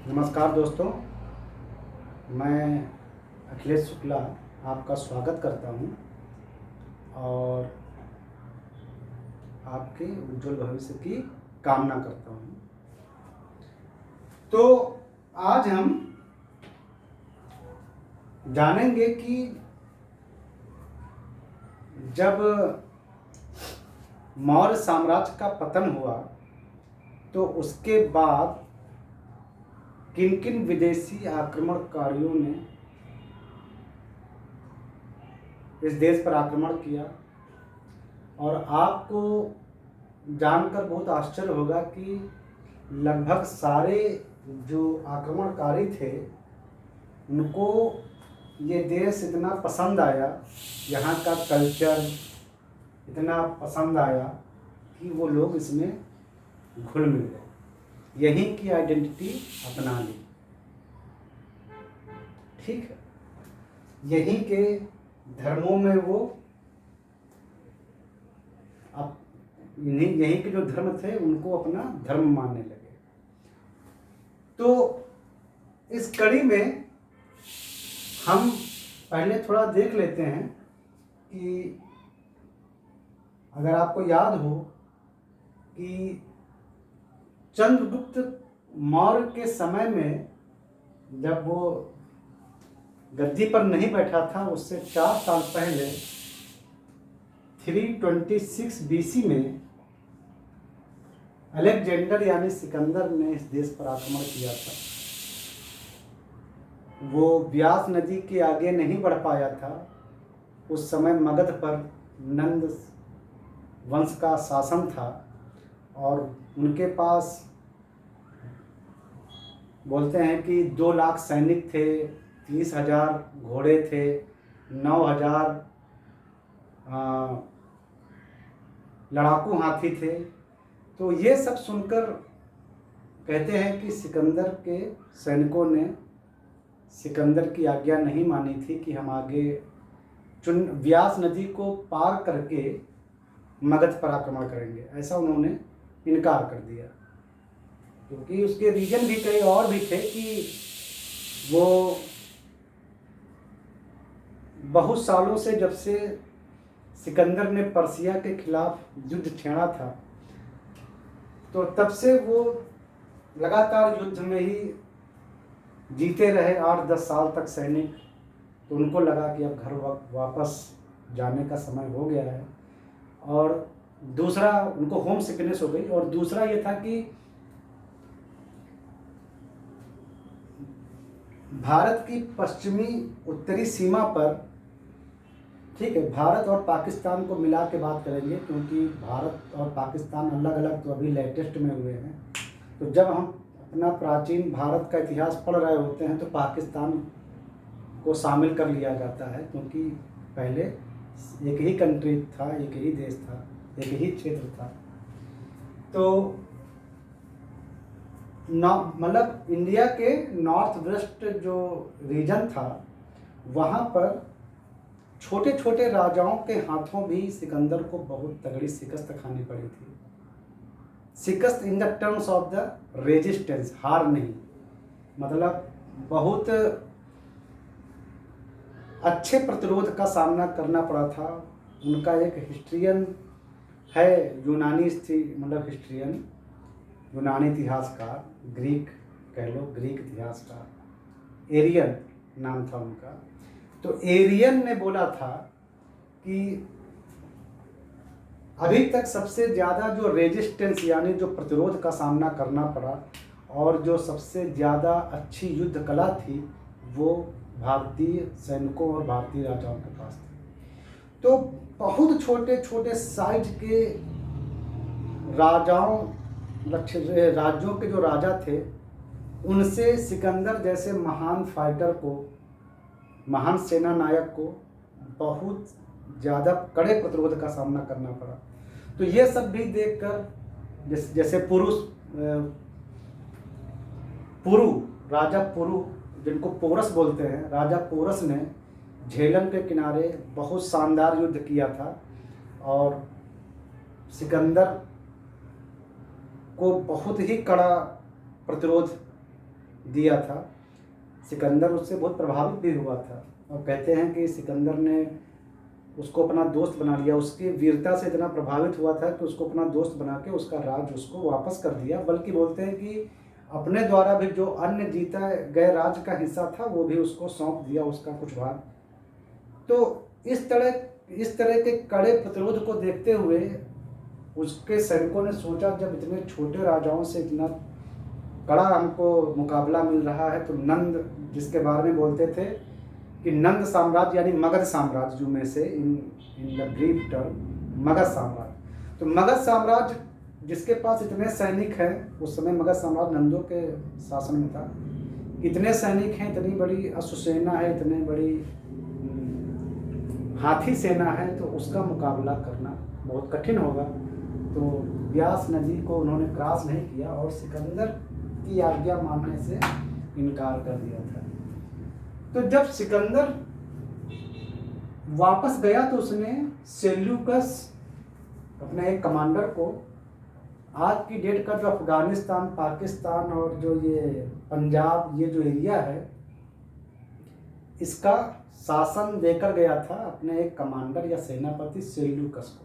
नमस्कार दोस्तों, मैं अखिलेश शुक्ला आपका स्वागत करता हूं और आपके उज्जवल भविष्य की कामना करता हूं। तो आज हम जानेंगे कि जब मौर्य साम्राज्य का पतन हुआ तो उसके बाद किन किन विदेशी आक्रमणकारियों ने इस देश पर आक्रमण किया। और आपको जानकर बहुत आश्चर्य होगा कि लगभग सारे जो आक्रमणकारी थे उनको ये देश इतना पसंद आया, यहाँ का कल्चर इतना पसंद आया कि वो लोग इसमें घुल मिल गए, यहीं की आइडेंटिटी अपना ली। ठीक है, यहीं के धर्मों में वो अब यहीं के जो धर्म थे उनको अपना धर्म मानने लगे। तो इस कड़ी में हम पहले थोड़ा देख लेते हैं कि अगर आपको याद हो कि चंद्रगुप्त मौर्य के समय में जब वो गद्दी पर नहीं बैठा था, उससे 4 साल पहले 326 बीसी में अलेक्जेंडर यानी सिकंदर ने इस देश पर आक्रमण किया था। वो ब्यास नदी के आगे नहीं बढ़ पाया था। उस समय मगध पर नंद वंश का शासन था और उनके पास बोलते हैं कि 2 लाख सैनिक थे, 30,000 घोड़े थे, 9,000 लड़ाकू हाथी थे। तो ये सब सुनकर कहते हैं कि सिकंदर के सैनिकों ने सिकंदर की आज्ञा नहीं मानी थी कि हम आगे व्यास नदी को पार करके मगध पर आक्रमण करेंगे। ऐसा उन्होंने इनकार कर दिया, क्योंकि उसके रीजन भी कई और भी थे कि वो बहुत सालों से, जब से सिकंदर ने पर्सिया के खिलाफ युद्ध छेड़ा था, तो तब से वो लगातार युद्ध में ही जीते रहे 8-10 साल तक सैनिक। तो उनको लगा कि अब घर वापस जाने का समय हो गया है। और दूसरा, उनको होम सिकनेस हो गई। और दूसरा ये था कि भारत की पश्चिमी उत्तरी सीमा पर, ठीक है, भारत और पाकिस्तान को मिला के बात करेंगे क्योंकि भारत और पाकिस्तान अलग अलग तो अभी लेटेस्ट में हुए हैं। तो जब हम अपना प्राचीन भारत का इतिहास पढ़ रहे होते हैं तो पाकिस्तान को शामिल कर लिया जाता है, क्योंकि पहले एक ही कंट्री था, एक ही देश था, एक ही क्षेत्र था। तो मतलब इंडिया के नॉर्थ वेस्ट जो रीजन था, वहाँ पर छोटे छोटे राजाओं के हाथों भी सिकंदर को बहुत तगड़ी शिकस्त खानी पड़ी थी। शिकस्त in the terms of the resistance, हार नहीं, मतलब बहुत अच्छे प्रतिरोध का सामना करना पड़ा था। उनका एक हिस्ट्रियन है, यूनानी मतलब हिस्ट्रियन, यूनानी इतिहासकार, ग्रीक कह लो, ग्रीक इतिहासकार, एरियन नाम था उनका। तो एरियन ने बोला था कि अभी तक सबसे ज़्यादा जो रेजिस्टेंस यानी जो प्रतिरोध का सामना करना पड़ा और जो सबसे ज़्यादा अच्छी युद्ध कला थी, वो भारतीय सैनिकों और भारतीय राजाओं के पास थी। तो बहुत छोटे छोटे साइज के राज्यों के जो राजा थे, उनसे सिकंदर जैसे महान फाइटर को, महान सेना नायक को बहुत ज़्यादा कड़े प्रतिरोध का सामना करना पड़ा। तो ये सब भी देखकर जैसे राजा पुरु, जिनको पोरस बोलते हैं, राजा पोरस ने झेलम के किनारे बहुत शानदार युद्ध किया था और सिकंदर को बहुत ही कड़ा प्रतिरोध दिया था। सिकंदर उससे बहुत प्रभावित भी हुआ था और कहते हैं कि सिकंदर ने उसको अपना दोस्त बना लिया। उसकी वीरता से इतना प्रभावित हुआ था कि उसको अपना दोस्त बना के उसका राज उसको वापस कर दिया। बल्कि बोलते हैं कि अपने द्वारा भी जो अन्य जीता गए राज्य का हिस्सा था वो भी उसको सौंप दिया, उसका कुछ भाग। तो इस तरह के कड़े प्रतिरोध को देखते हुए उसके सैनिकों ने सोचा, जब इतने छोटे राजाओं से इतना कड़ा हमको मुकाबला मिल रहा है, तो नंद, जिसके बारे में बोलते थे कि नंद साम्राज्य यानी मगध साम्राज्य, जो में से in the brief term Magadh साम्राज्य, तो मगध साम्राज्य जिसके पास इतने सैनिक हैं, उस समय मगध साम्राज्य नंदों के शासन में था, इतने सैनिक हैं, इतनी बड़ी अश्वसेना है, इतनी बड़ी हाथी सेना है, तो उसका मुकाबला करना बहुत कठिन होगा। तो ब्यास नदी को उन्होंने क्रॉस नहीं किया और सिकंदर की आज्ञा मानने से इनकार कर दिया था। तो जब सिकंदर वापस गया तो उसने सेल्यूकस अपने एक कमांडर को, आज की डेट का जो अफगानिस्तान, पाकिस्तान और जो ये पंजाब, ये जो एरिया है, इसका शासन देकर गया था अपने एक कमांडर या सेनापति सेल्यूकस को।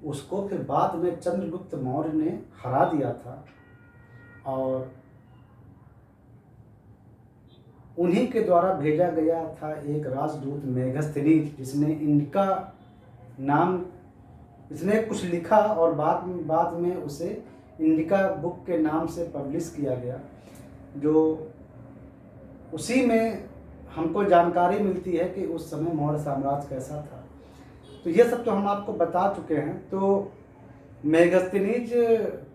उसको फिर बाद में चंद्रगुप्त मौर्य ने हरा दिया था और उन्हीं के द्वारा भेजा गया था एक राजदूत मेगस्थनीज, जिसने इनका नाम, इसने कुछ लिखा और बाद में उसे इंडिका बुक के नाम से पब्लिश किया गया। जो उसी में हमको जानकारी मिलती है कि उस समय मौर्य साम्राज्य कैसा था। तो ये सब तो हम आपको बता चुके हैं। तो मेगस्थनीज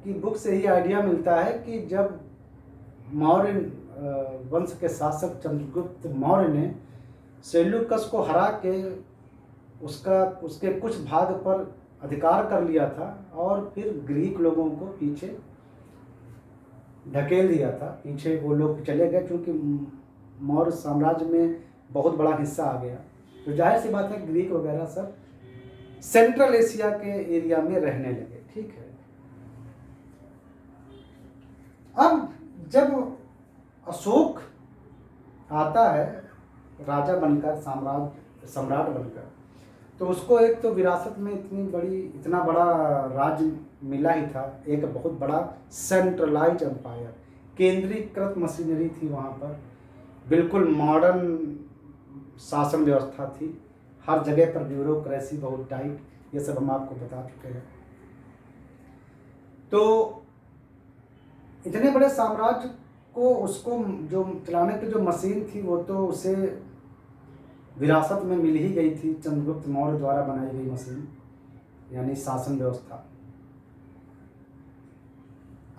की बुक से ही आइडिया मिलता है कि जब मौर्य वंश के शासक चंद्रगुप्त मौर्य ने सेल्यूकस को हरा के उसके कुछ भाग पर अधिकार कर लिया था और फिर ग्रीक लोगों को पीछे ढकेल दिया था, पीछे वो लोग चले गए, क्योंकि मौर्य साम्राज्य में बहुत बड़ा हिस्सा आ गया। तो जाहिर सी बात है ग्रीक वगैरह सब सेंट्रल एशिया के एरिया में रहने लगे। ठीक है, अब जब अशोक आता है राजा बनकर, सम्राट बनकर, तो उसको एक तो विरासत में इतना बड़ा राज्य मिला ही था, एक बहुत बड़ा सेंट्रलाइज एम्पायर, केंद्रीकृत मशीनरी थी वहाँ पर, बिल्कुल मॉडर्न शासन व्यवस्था थी, हर जगह पर ब्यूरोक्रेसी बहुत टाइट, ये सब हम आपको बता चुके हैं। तो इतने बड़े साम्राज्य को उसको जो चलाने की जो मशीन थी वो तो उसे विरासत में मिल ही गई थी, चंद्रगुप्त मौर्य द्वारा बनाई गई मशीन यानी शासन व्यवस्था।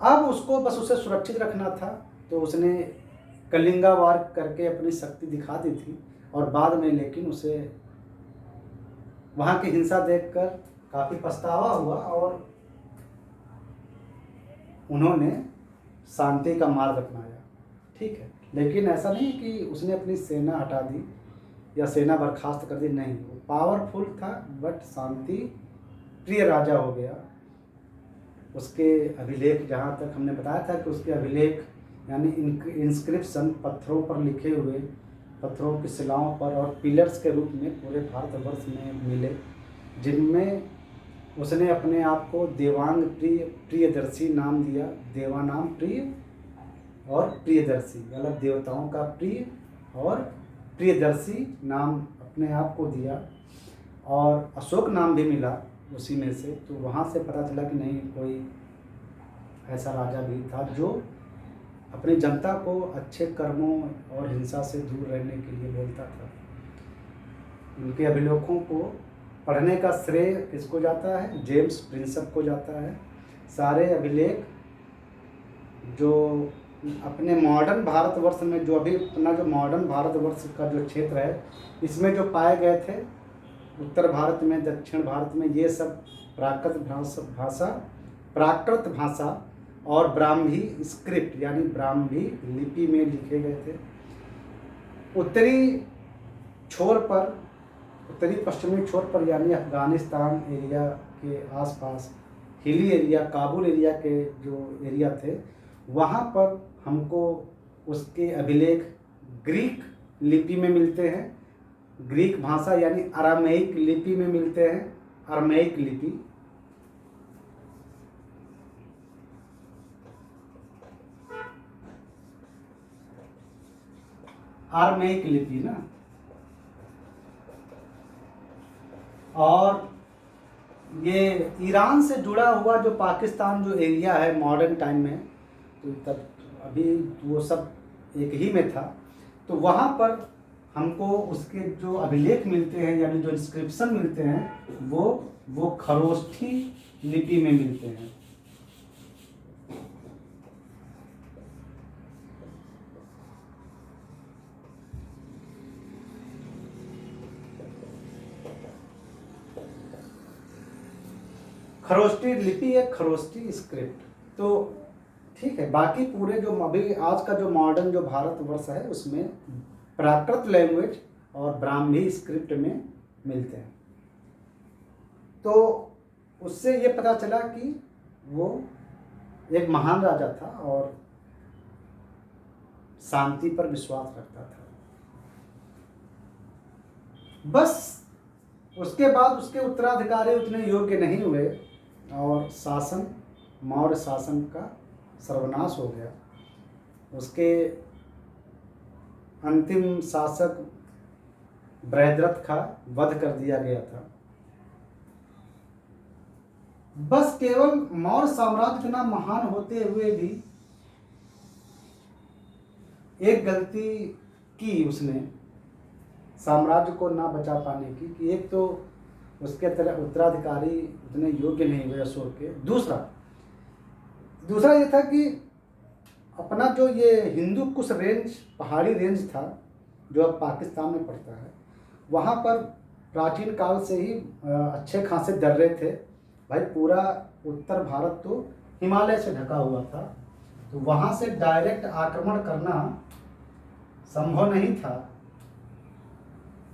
अब उसको बस उसे सुरक्षित रखना था, तो उसने कलिंगा वार करके अपनी शक्ति दिखा दी थी और बाद में लेकिन उसे वहाँ की हिंसा देखकर काफ़ी पछतावा हुआ और उन्होंने शांति का मार्ग अपनाया। ठीक है, लेकिन ऐसा नहीं कि उसने अपनी सेना हटा दी या सेना बर्खास्त कर दी, नहीं, वो पावरफुल था बट शांति प्रिय राजा हो गया। उसके अभिलेख, जहाँ तक हमने बताया था कि उसके अभिलेख यानी इंस्क्रिप्शन पत्थरों पर लिखे हुए, पत्थरों की शिलाओं पर और पिलर्स के रूप में पूरे भारतवर्ष में मिले, जिनमें उसने अपने आप को देवांग प्रियदर्शी नाम दिया। देवानाम प्रिय और प्रियदर्शी, मतलब देवताओं का प्रिय और प्रियदर्शी नाम अपने आप को दिया और अशोक नाम भी मिला उसी में से। तो वहाँ से पता चला कि नहीं, कोई ऐसा राजा भी था जो अपनी जनता को अच्छे कर्मों और हिंसा से दूर रहने के लिए बोलता था। उनके अभिलेखों को पढ़ने का श्रेय किसको जाता है? जेम्स प्रिंसप को जाता है। सारे अभिलेख जो अपने मॉडर्न भारतवर्ष में, जो अभी अपना जो मॉडर्न भारतवर्ष का जो क्षेत्र है, इसमें जो पाए गए थे, उत्तर भारत में, दक्षिण भारत में, ये सब प्राकृत भाषा और ब्राह्मी स्क्रिप्ट यानी ब्राह्मी लिपि में लिखे गए थे। उत्तरी पश्चिमी छोर पर यानी अफगानिस्तान एरिया के आसपास, हिली एरिया, काबुल एरिया के जो एरिया थे, वहाँ पर हमको उसके अभिलेख ग्रीक लिपि में मिलते हैं, ग्रीक भाषा यानी अरामेइक लिपि में मिलते हैं, अरामेइक लिपि। अरामेइक लिपि ना। और ये ईरान से जुड़ा हुआ जो पाकिस्तान जो एरिया है मॉडर्न टाइम में, तो तब अभी वो सब एक ही में था, तो वहाँ पर हमको उसके जो अभिलेख मिलते हैं यानी जो इंस्क्रिप्शन मिलते हैं वो खरोष्ठी लिपि में मिलते हैं। खरोष्ठी लिपि है, खरोष्ठी स्क्रिप्ट। तो ठीक है, बाकी पूरे जो अभी आज का जो मॉडर्न जो भारतवर्ष है उसमें प्राकृत लैंग्वेज और ब्राह्मी स्क्रिप्ट में मिलते हैं। तो उससे ये पता चला कि वो एक महान राजा था और शांति पर विश्वास रखता था। बस उसके बाद उसके उत्तराधिकारी उतने योग्य नहीं हुए और शासन, मौर्य शासन का सर्वनाश हो गया। उसके अंतिम शासक बृहद्रथ का वध कर दिया गया था। बस केवल मौर्य साम्राज्य इतना महान होते हुए भी एक गलती की उसने साम्राज्य को ना बचा पाने की, कि एक तो उसके उत्तराधिकारी उतने योग्य नहीं हुए अशोक के। दूसरा ये था कि अपना जो ये हिंदू कुश रेंज, पहाड़ी रेंज था जो अब पाकिस्तान में पड़ता है, वहाँ पर प्राचीन काल से ही अच्छे खासे दर्रे थे। भाई पूरा उत्तर भारत तो हिमालय से ढका हुआ था, तो वहाँ से डायरेक्ट आक्रमण करना संभव नहीं था।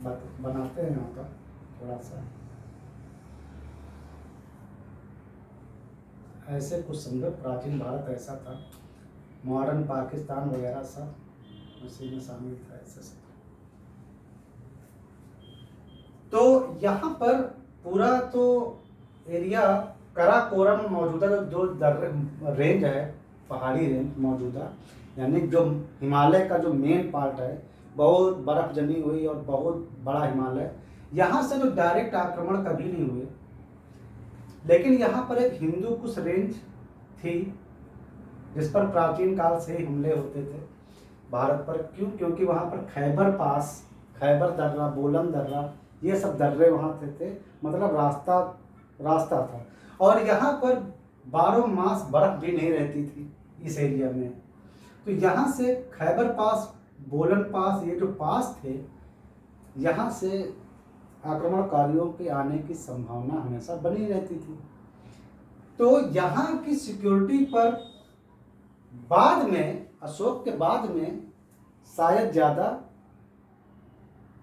बनाते हैं यहाँ पर थोड़ा सा ऐसे कुछ समझो, प्राचीन भारत ऐसा था, मॉडर्न पाकिस्तान वगैरह सब उसी में शामिल था ऐसे सब। तो यहाँ पर पूरा तो एरिया काराकोरम मौजूदा जो रेंज है, पहाड़ी रेंज मौजूदा, यानी जो हिमालय का जो मेन पार्ट है, बहुत बर्फ जमी हुई और बहुत बड़ा हिमालय, यहाँ से जो डायरेक्ट आक्रमण कभी नहीं हुए। लेकिन यहाँ पर एक हिंदू कुश रेंज थी जिस पर प्राचीन काल से ही हमले होते थे भारत पर। क्यों? क्योंकि वहाँ पर खैबर पास, खैबर दर्रा, बोलन दर्रा, ये सब दर्रे वहाँ थे, मतलब रास्ता था। और यहाँ पर 12 मास बर्फ भी नहीं रहती थी इस एरिया में। तो यहाँ से खैबर पास, बोलन पास, ये जो पास थे, यहाँ से आक्रमणकारियों के आने की संभावना हमेशा बनी रहती थी। तो यहाँ की सिक्योरिटी पर बाद में, अशोक के बाद में शायद ज़्यादा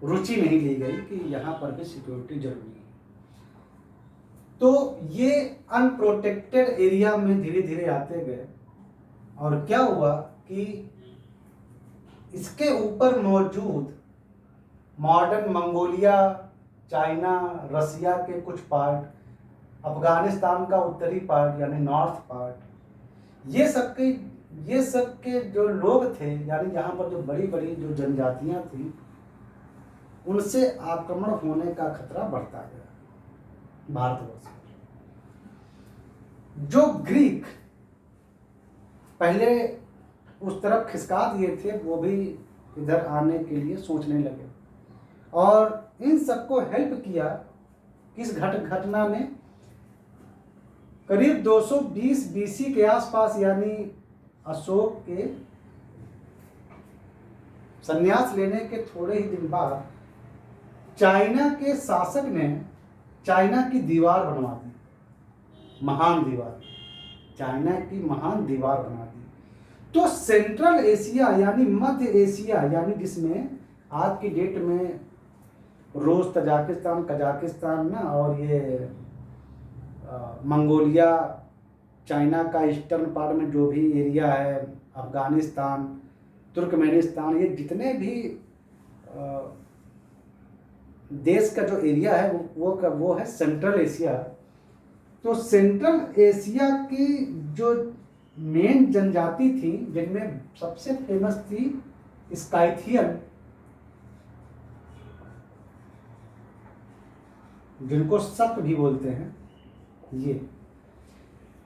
रुचि नहीं ली गई कि यहाँ पर भी सिक्योरिटी जरूरी है। तो ये अनप्रोटेक्टेड एरिया में धीरे धीरे आते गए और क्या हुआ कि इसके ऊपर मौजूद मॉडर्न मंगोलिया, चाइना, रसिया के कुछ पार्ट, अफगानिस्तान का उत्तरी पार्ट यानी नॉर्थ पार्ट, ये सब के जो लोग थे, यानी यहाँ पर जो बड़ी बड़ी जो जनजातियाँ थी, उनसे आक्रमण होने का खतरा बढ़ता गया भारतवर्ष में। जो ग्रीक पहले उस तरफ खिसका दिए थे, वो भी इधर आने के लिए सोचने लगे और इन सबको हेल्प किया किस घटना ने? करीब 220 BC के आसपास, यानी अशोक के संन्यास लेने के थोड़े ही दिन बाद चाइना के शासक ने चाइना की दीवार बनवा दी, महान दीवार, चाइना की महान दीवार बना दी। तो सेंट्रल एशिया यानी मध्य एशिया, यानी जिसमें आज की डेट में रूस, तजाकिस्तान, कजाकिस्तान ना, और ये मंगोलिया, चाइना का ईस्टर्न पार्ट में जो भी एरिया है, अफगानिस्तान, तुर्कमेनिस्तान, ये जितने भी देश का जो एरिया है वो है सेंट्रल एशिया। तो सेंट्रल एशिया की जो मेन जनजाति थी, जिनमें सबसे फेमस थी स्काइथियन, जिनको शक भी बोलते हैं।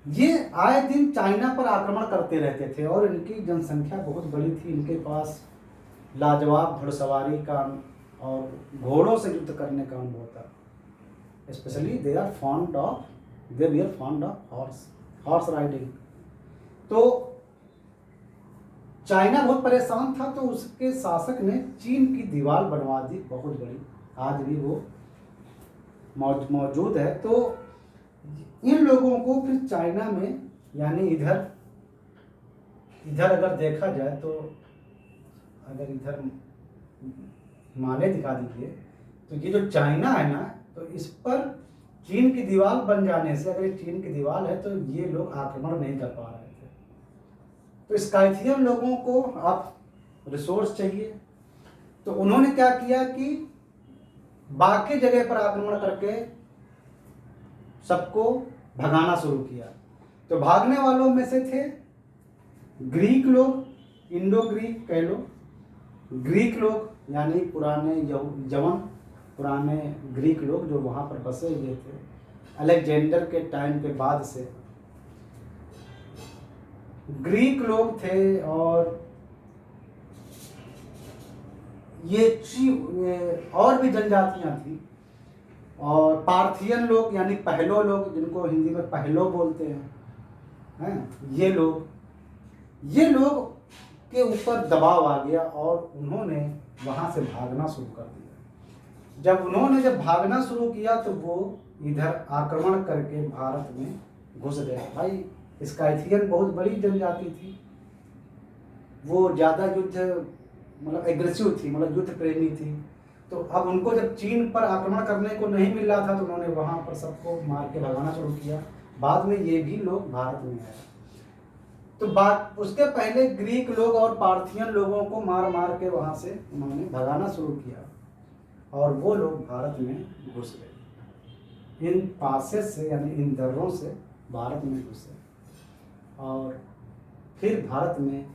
ये आए दिन चाइना पर आक्रमण करते रहते थे और इनकी जनसंख्या बहुत बड़ी थी। इनके पास लाजवाब घुड़सवारी का और घोड़ों से युद्ध करने का अनुभव था। Specially they were fond of horse riding. तो चाइना बहुत परेशान था, तो उसके शासक ने चीन की दीवार बनवा दी बहुत बड़ी, आज भी वो मौजूद है। तो इन लोगों को फिर चाइना में, यानी इधर अगर देखा जाए तो, अगर इधर हिमालय दिखा दीजिए, तो ये जो चाइना है ना, तो इस पर चीन की दीवार बन जाने से, अगर ये चीन की दीवार है तो ये लोग आक्रमण नहीं कर पा रहे थे। तो स्काइथियन लोगों को अब रिसोर्स चाहिए, तो उन्होंने क्या किया कि बाकी जगह पर आक्रमण करके सबको भगाना शुरू किया। तो भागने वालों में से थे ग्रीक लोग, इंडो ग्रीक कह लो, ग्रीक लोग यानी पुराने ग्रीक लोग जो वहाँ पर बसे हुए थे अलेक्जेंडर के टाइम के बाद से, ग्रीक लोग थे। और ये और भी जनजातियां थी। और पार्थियन लोग यानी पहलो लोग, जिनको हिंदी में पहलो बोलते हैं, ये लोग के ऊपर दबाव आ गया और उन्होंने वहाँ से भागना शुरू कर दिया। जब भागना शुरू किया तो वो इधर आक्रमण करके भारत में घुस गए। भाई स्काइथियन बहुत बड़ी जनजाति थी, वो ज़्यादा युद्ध मतलब एग्रेसिव थी, मतलब युद्ध प्रेमी थी। तो अब उनको जब चीन पर आक्रमण करने को नहीं मिल रहा था तो उन्होंने वहाँ पर सबको मार के भगाना शुरू किया। बाद में ये भी लोग भारत में आए। तो उसके पहले ग्रीक लोग और पार्थियन लोगों को मार के वहाँ से उन्होंने भगाना शुरू किया और वो लोग भारत में घुस गए। इन पासेस से यानी इन दर्रों से भारत में घुसे और फिर भारत में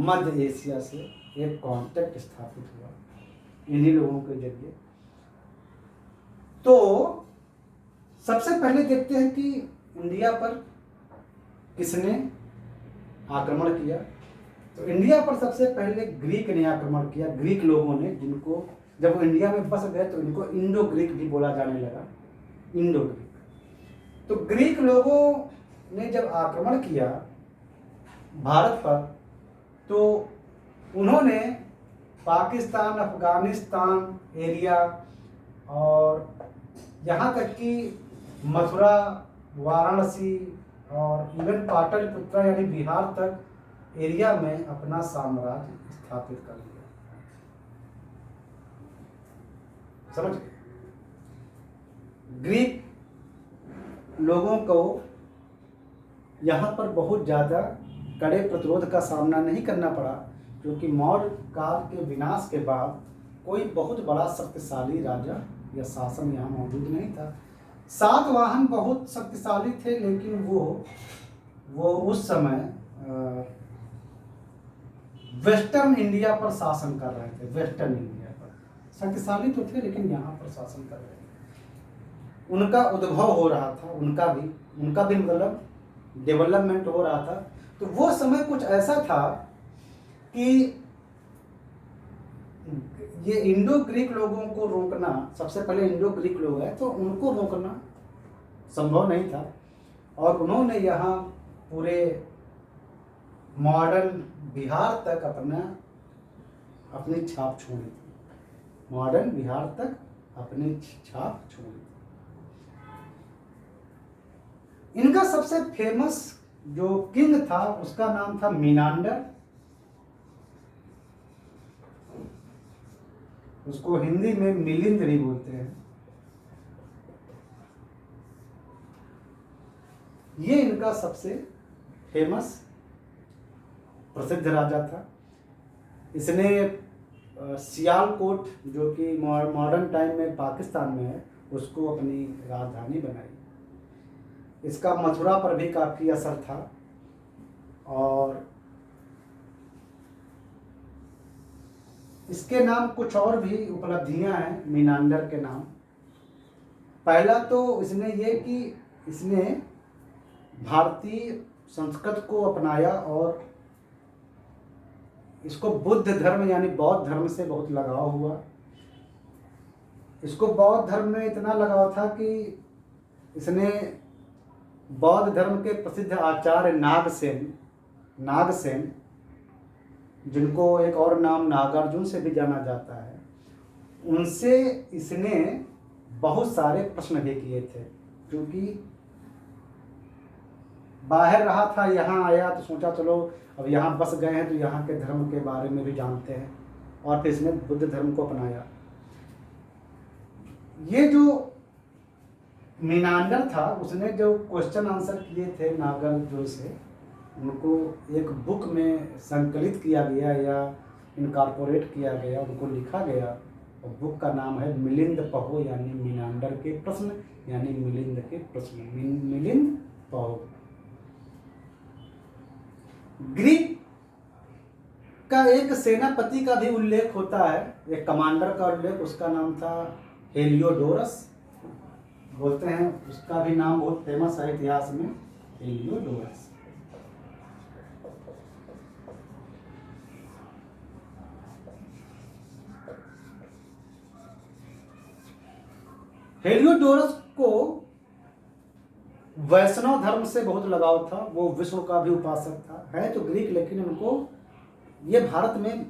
मध्य एशिया से एक कांटेक्ट स्थापित हुआ इन्हीं लोगों के जरिए। तो सबसे पहले देखते हैं कि इंडिया पर किसने आक्रमण किया। तो इंडिया पर सबसे पहले ग्रीक ने आक्रमण किया। ग्रीक लोगों ने, जिनको जब वो इंडिया में बस गए तो इनको इंडो ग्रीक भी बोला जाने लगा, इंडो ग्रीक। तो ग्रीक लोगों ने जब आक्रमण किया भारत पर, तो उन्होंने पाकिस्तान, अफगानिस्तान एरिया और यहाँ तक कि मथुरा, वाराणसी और इवन पाटलिपुत्रा यानी बिहार तक एरिया में अपना साम्राज्य स्थापित कर लिया। समझ गए? ग्रीक लोगों को यहाँ पर बहुत ज़्यादा कड़े प्रतिरोध का सामना नहीं करना पड़ा, क्योंकि मौर्य काल के विनाश के बाद कोई बहुत बड़ा शक्तिशाली राजा या शासन यहाँ मौजूद नहीं था। सातवाहन बहुत शक्तिशाली थे, लेकिन वो उस समय वेस्टर्न इंडिया पर शासन कर रहे थे। वेस्टर्न इंडिया पर शक्तिशाली तो थे, लेकिन यहाँ पर शासन कर रहे थे। उनका उद्भव हो रहा था, उनका भी मतलब डेवलपमेंट हो रहा था। तो वो समय कुछ ऐसा था कि ये इंडो ग्रीक लोगों को रोकना, सबसे पहले इंडो ग्रीक लोग हैं तो उनको रोकना संभव नहीं था। और उन्होंने यहाँ पूरे मॉडर्न बिहार तक अपनी छाप छोड़ी थी। मॉडर्न बिहार तक अपनी छाप छोड़ी थी। इनका सबसे फेमस जो किंग था उसका नाम था मीनांडर। उसको हिंदी में मिलिंद भी बोलते हैं। ये इनका सबसे फेमस प्रसिद्ध राजा था। इसने सियालकोट जो कि मॉडर्न टाइम में पाकिस्तान में है उसको अपनी राजधानी बनाई। इसका मथुरा पर भी काफ़ी असर था। और इसके नाम कुछ और भी उपलब्धियां हैं मीनांडर के नाम। पहला तो इसने ये कि इसने भारतीय संस्कृत को अपनाया और इसको बुद्ध धर्म यानी बौद्ध धर्म से बहुत लगाव हुआ। इसको बौद्ध धर्म में इतना लगाव था कि इसने बौद्ध धर्म के प्रसिद्ध आचार्य नागसेन जिनको एक और नाम नागार्जुन से भी जाना जाता है, उनसे इसने बहुत सारे प्रश्न भी किए थे। क्योंकि बाहर रहा था, यहाँ आया तो सोचा चलो अब यहाँ बस गए हैं तो यहाँ के धर्म के बारे में भी जानते हैं, और फिर इसने बुद्ध धर्म को अपनाया। ये जो मीनांडर था उसने जो क्वेश्चन आंसर किए थे नागार्जुन से, उनको एक बुक में संकलित किया गया या इनकॉर्पोरेट किया गया, उनको लिखा गया, और बुक का नाम है मिलिंद पहो यानी मीनांडर के प्रश्न यानी मिलिंद के प्रश्न, मिलिंद पहो। ग्रीक का एक सेनापति का भी उल्लेख होता है, एक कमांडर का उल्लेख, उसका नाम था हेलियोडोरस, बोलते हैं उसका भी नाम बहुत फेमस है इतिहास में, हेलियोडोरस। हेलियोडोरस को वैष्णव धर्म से बहुत लगाव था, वो विष्णु का भी उपासक था, है तो ग्रीक लेकिन उनको ये भारत में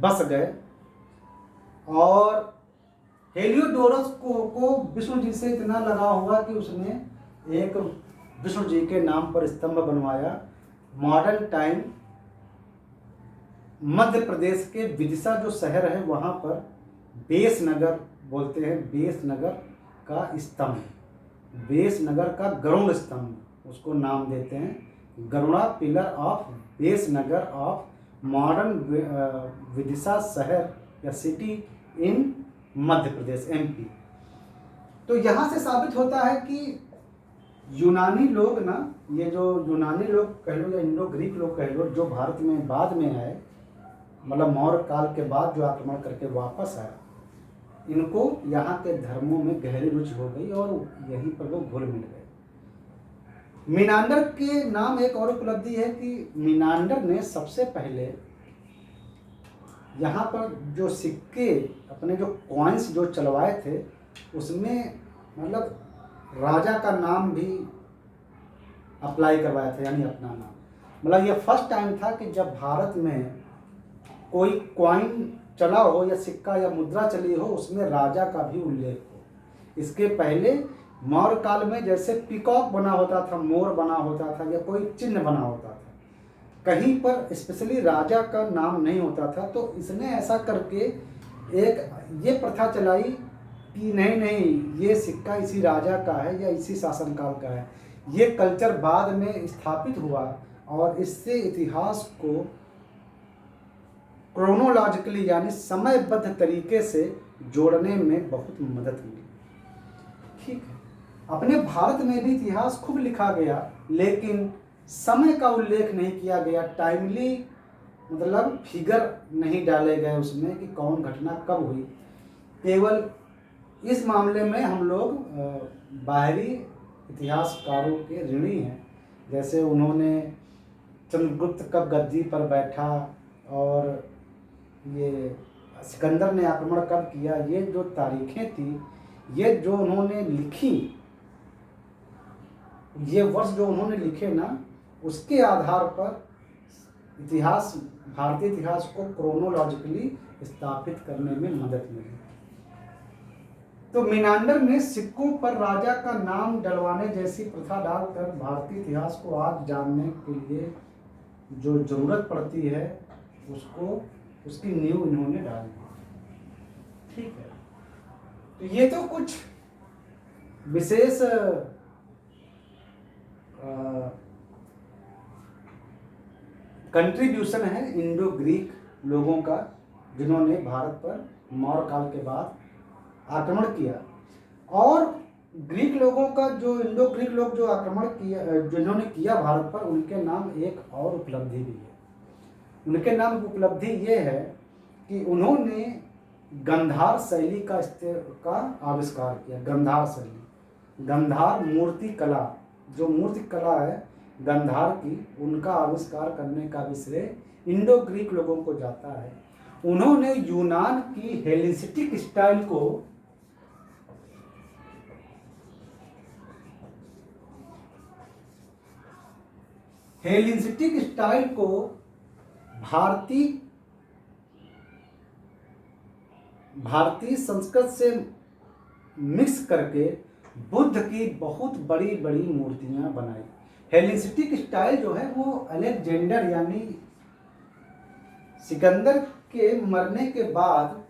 बस गए। और हेलियोडोरस को विष्णु जी से इतना लगाव हुआ कि उसने एक विष्णु जी के नाम पर स्तंभ बनवाया। मॉडर्न टाइम मध्य प्रदेश के विदिशा जो शहर है वहाँ पर बेसनगर बोलते हैं, बेसनगर का स्तंभ, बेसनगर का गरुड़ स्तंभ उसको नाम देते हैं, Garuda pillar of Besnagar of modern Vidisha शहर या city in Madhya Pradesh MP. तो यहाँ से साबित होता है कि यूनानी लोग ना, ये जो यूनानी लोग कह लो या इंडो ग्रीक लोग कह लो, जो भारत में बाद में आए, मतलब मौर्य काल के बाद जो आक्रमण करके वापस आए, इनको यहाँ के धर्मों में गहरी रुचि हो गई और यहीं पर वो घुल मिल गए। मीनांडर के नाम एक और उपलब्धि है कि मीनांडर ने सबसे पहले यहाँ पर जो सिक्के अपने जो कॉइन्स जो चलवाए थे उसमें मतलब राजा का नाम भी अप्लाई करवाया था, यानी अपना नाम। मतलब ये फर्स्ट टाइम था कि जब भारत में कोई कॉइन चला हो या सिक्का या मुद्रा चली हो उसमें राजा का भी उल्लेख हो। इसके पहले मौर्य काल में जैसे पीकॉक बना होता था, मोर बना होता था या कोई चिन्ह बना होता था, कहीं पर स्पेशली राजा का नाम नहीं होता था। तो इसने ऐसा करके एक ये प्रथा चलाई कि नहीं ये सिक्का इसी राजा का है या इसी शासनकाल का है। ये कल्चर बाद में स्थापित हुआ और इससे इतिहास को क्रोनोलॉजिकली यानी समयबद्ध तरीके से जोड़ने में बहुत मदद मिली। ठीक है, अपने भारत में भी इतिहास खूब लिखा गया लेकिन समय का उल्लेख नहीं किया गया, टाइमली मतलब फिगर नहीं डाले गए उसमें कि कौन घटना कब हुई। केवल इस मामले में हम लोग बाहरी इतिहासकारों के ऋणी हैं, जैसे उन्होंने चंद्रगुप्त कब गद्दी पर बैठा और ये सिकंदर ने आक्रमण कब किया, ये जो तारीखें थी, ये जो उन्होंने लिखी, ये वर्ष जो उन्होंने लिखे ना, उसके आधार पर इतिहास, भारतीय इतिहास को क्रोनोलॉजिकली स्थापित करने में मदद मिली। तो मीनांडर ने सिक्कों पर राजा का नाम डलवाने जैसी प्रथा डालकर भारतीय इतिहास को आज जानने के लिए जो जरूरत पड़ती है उसको, उसकी नींव इन्होंने डाल दी। ठीक है, तो ये तो कुछ विशेष कंट्रीब्यूशन है इंडो ग्रीक लोगों का, जिन्होंने भारत पर मौर्य काल के बाद आक्रमण किया। और ग्रीक लोगों का जो इंडो ग्रीक लोग जो आक्रमण किया, जिन्होंने किया भारत पर, उनके नाम एक और उपलब्धि भी है। उनके नाम उपलब्धि ये है कि उन्होंने गंधार शैली का आविष्कार किया। गंधार शैली, गंधार मूर्ति कला, जो मूर्ति कला है गंधार की, उनका आविष्कार करने का भी श्रेय इंडो ग्रीक लोगों को जाता है। उन्होंने यूनान की हेलेनिस्टिक स्टाइल को भारतीय संस्कृत से मिक्स करके बुद्ध की बहुत बड़ी बड़ी मूर्तियां बनाई। हेलेनिस्टिक स्टाइल जो है वो अलेक्जेंडर यानी सिकंदर के मरने के बाद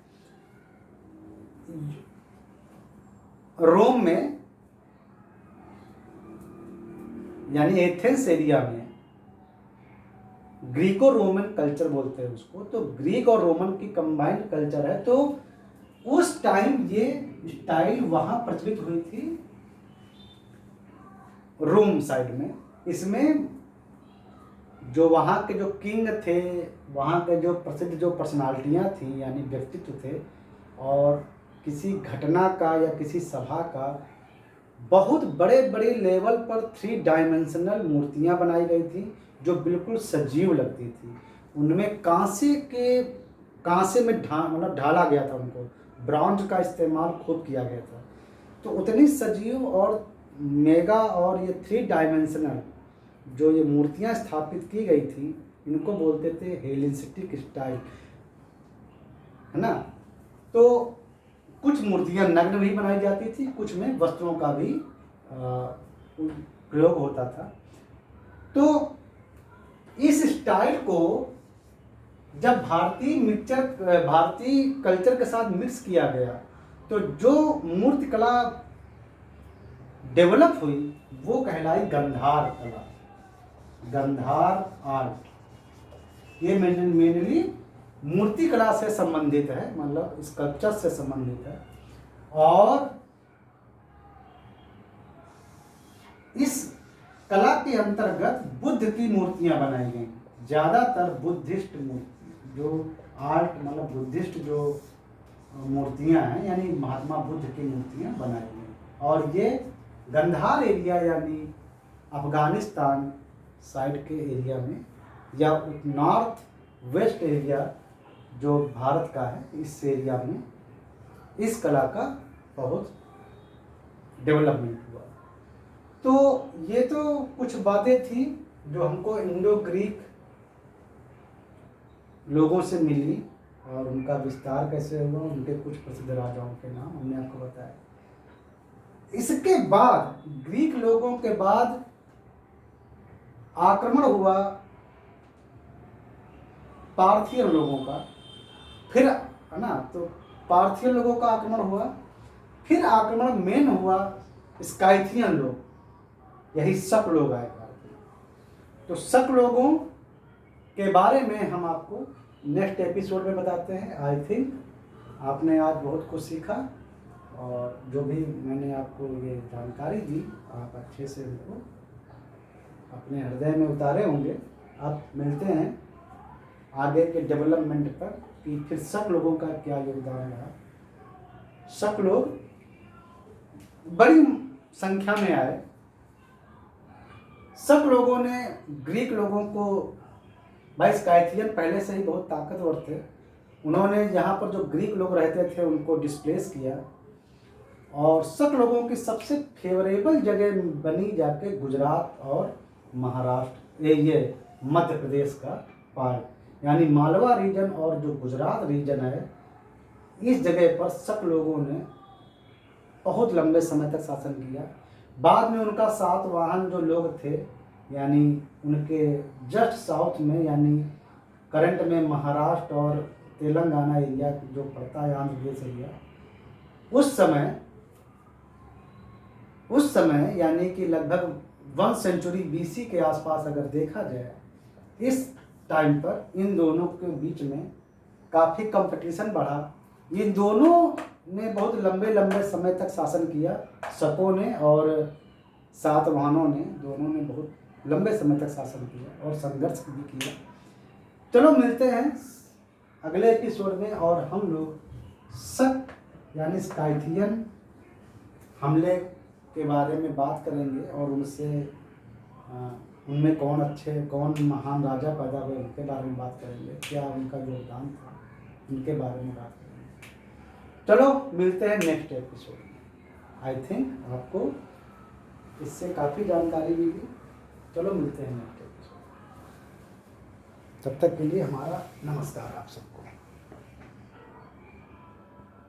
रोम में यानी एथेंस एरिया में, ग्रीको रोमन कल्चर बोलते हैं उसको, तो ग्रीक और रोमन की कंबाइंड कल्चर है। तो उस टाइम ये स्टाइल वहां प्रचलित हुई थी रोम साइड में। इसमें जो वहाँ के जो किंग थे, वहाँ के जो प्रसिद्ध जो पर्सनालिटियाँ थी यानी व्यक्तित्व थे, और किसी घटना का या किसी सभा का बहुत बड़े बड़े लेवल पर 3 डायमेंशनल मूर्तियाँ बनाई गई थी जो बिल्कुल सजीव लगती थी। उनमें कांसे में मतलब ढाला गया था उनको, ब्रॉन्ज का इस्तेमाल खूब किया गया था। तो उतनी सजीव और मेगा और ये 3 डायमेंशनल जो ये मूर्तियाँ स्थापित की गई थी, इनको बोलते थे हेलेनिस्टिक स्टाइल, है ना। तो कुछ मूर्तियाँ नग्न भी बनाई जाती थी, कुछ में वस्त्रों का भी प्रयोग होता था। तो इस स्टाइल को जब भारतीय कल्चर के साथ मिक्स किया गया, तो जो मूर्ति कला डेवलप हुई वो कहलाई गंधार कला, गंधार आर्ट। ये मेनली मूर्ति कला से संबंधित है, मतलब स्कल्पचर से संबंधित है। और इस कला के अंतर्गत बुद्ध की मूर्तियां बनाई गई, ज़्यादातर बुद्धिस्ट मूर्ति, जो आर्ट मतलब बुद्धिस्ट जो मूर्तियां हैं यानी महात्मा बुद्ध की मूर्तियां बनाई गई। और ये गंधार एरिया यानी अफगानिस्तान साइड के एरिया में या नॉर्थ वेस्ट एरिया जो भारत का है, इस एरिया में इस कला का बहुत डेवलपमेंट हुआ। तो ये तो कुछ बातें थी जो हमको इंडो ग्रीक लोगों से मिली और उनका विस्तार कैसे हुआ, उनके कुछ प्रसिद्ध राजाओं के नाम हमने आपको बताया। इसके बाद ग्रीक लोगों के बाद आक्रमण हुआ पार्थियन लोगों का, फिर है ना, तो पार्थियन लोगों का आक्रमण हुआ, फिर आक्रमण मेन हुआ स्काइथियन लोग, यही शक लोग आए भारत में। तो शक लोगों के बारे में हम आपको नेक्स्ट एपिसोड में बताते हैं। आई थिंक आपने आज बहुत कुछ सीखा और जो भी मैंने आपको ये जानकारी दी आप अच्छे से उनको अपने हृदय में उतारे होंगे। अब मिलते हैं आगे के डेवलपमेंट पर कि फिर शक लोगों का क्या योगदान रहा। शक लोग बड़ी संख्या में आए। शक लोगों ने ग्रीक लोगों को, भाई स्काइथियन पहले से ही बहुत ताकतवर थे, उन्होंने यहाँ पर जो ग्रीक लोग रहते थे उनको डिस्प्लेस किया। और शक लोगों की सबसे फेवरेबल जगह बनी जाके गुजरात और महाराष्ट्र, ये मध्य प्रदेश का पार्ट यानी मालवा रीजन और जो गुजरात रीजन है, इस जगह पर शक लोगों ने बहुत लंबे समय तक शासन किया। बाद में उनका सातवाहन जो लोग थे यानी उनके जस्ट साउथ में यानी करंट में महाराष्ट्र और तेलंगाना एरिया जो पड़ता है, आंध्र प्रदेश एरिया, उस समय यानी कि लगभग 1 सेंचुरी BC के आसपास अगर देखा जाए, इस टाइम पर इन दोनों के बीच में काफ़ी कंपटीशन बढ़ा। इन दोनों ने बहुत लंबे लंबे समय तक शासन किया, शकों ने और सातवाहनों ने, दोनों ने बहुत लंबे समय तक शासन किया और संघर्ष भी किया। चलो मिलते हैं अगले एपिसोड में और हम लोग शक यानी स्काइथियन हमले के बारे में बात करेंगे और उनमें कौन महान राजा पैदा हुए उनके बारे में बात करेंगे, क्या उनका योगदान था उनके बारे में बात करेंगे। चलो मिलते हैं नेक्स्ट एपिसोड में। आई थिंक आपको इससे काफ़ी जानकारी मिली। चलो मिलते हैं नेक्स्ट एपिसोड। तब तक के लिए हमारा नमस्कार आप सबको।